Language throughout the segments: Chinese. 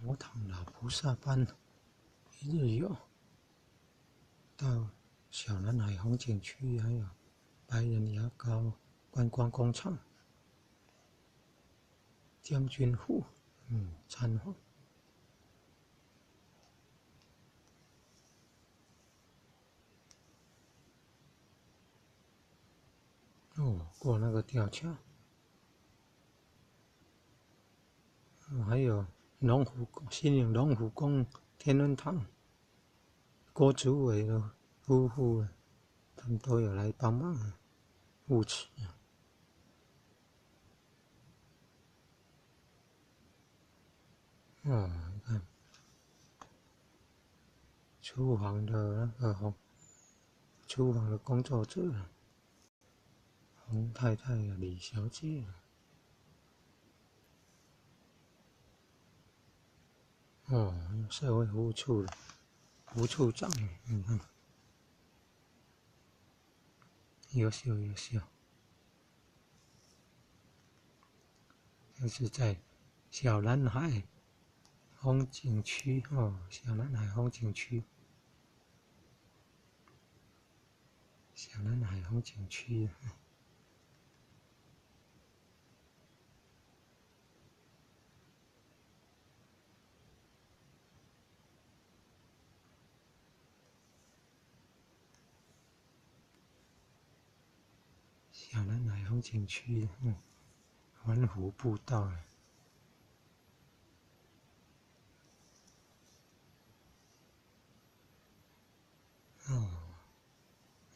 佛堂老菩萨班一日游到小南海风景区，还有白人牙膏观光工厂、将军府参访。过那个吊桥，还有新营龙虎宫天文堂，郭主委的夫妇，他们都有来帮忙扶持。你看厨房的厨房的工作者，洪太太、李小姐。社会服务处的副处长，你看，优秀。这是在小南海风景区小南海风景区，小南海风景区。小南海风景区，环湖步道。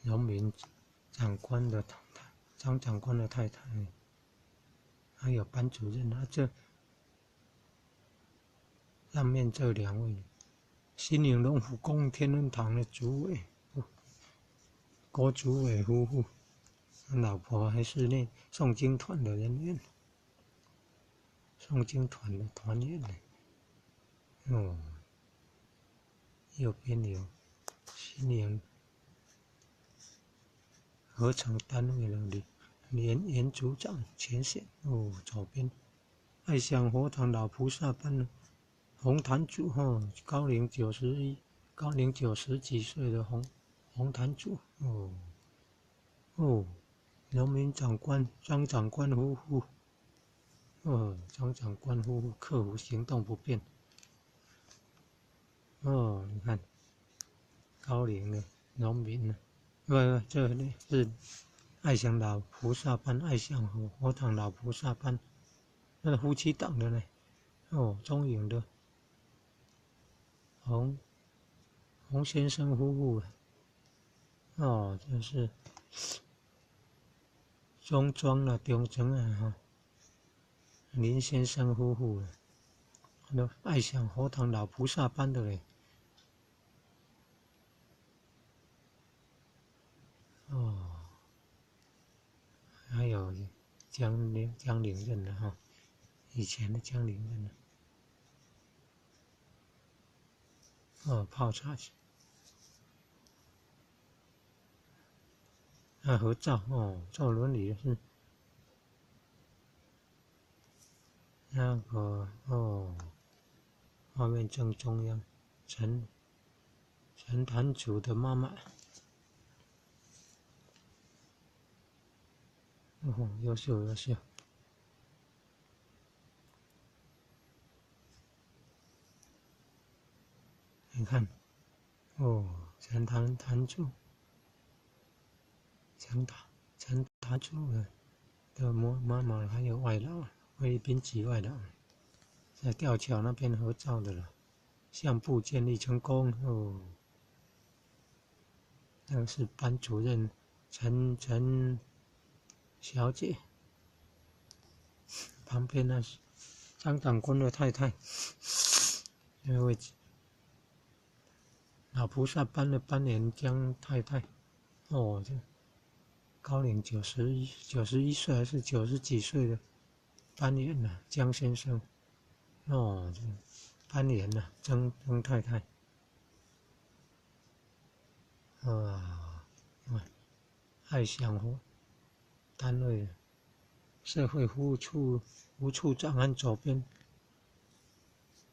农民长官的张长官的太太，还有班主任这上面这2位，新营龙虎宫天文堂的主委郭主委夫妇，老婆还是那诵经团的人员，诵经团的团员呢。右边有新营合成单位的原组长前线左边爱享佛堂老菩萨班的红坛主高龄90几岁的红坛主农民长官张长官夫妇张长官夫妇克服行动不便你看高龄的农民呢。这里是爱享老菩萨班，爱享佛堂老菩萨班，那夫妻档的呢？中影的洪先生夫妇这是中庄的中正林先生夫妇爱享佛堂老菩萨班的嘞。还有江陵人的以前的江陵人的泡茶合照坐轮椅是那个画面正中央陈坛主的妈妈优秀。你看陈坛主陈坛主的妈妈还有外劳菲律宾籍外劳在吊桥那边合照的了，相簿建立成功那个是班主任陈小姐，旁边那是张长官的太太，那位老菩萨班的班员江太太这高龄91岁还是90几岁的班员江先生这班员曾太太爱享佛单位社会服务处副处长按左边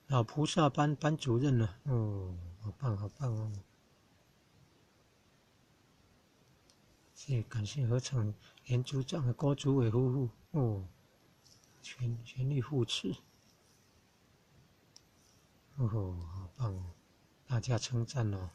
老菩萨班主任了，哦，好棒好棒哦！谢感谢合场连组长和郭主委夫妇哦，全力扶持，哦，好棒哦！大家称赞哦。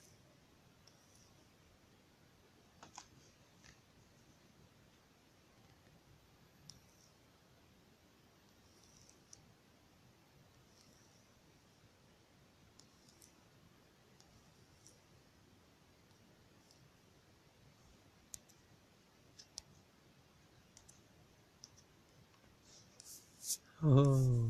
哦，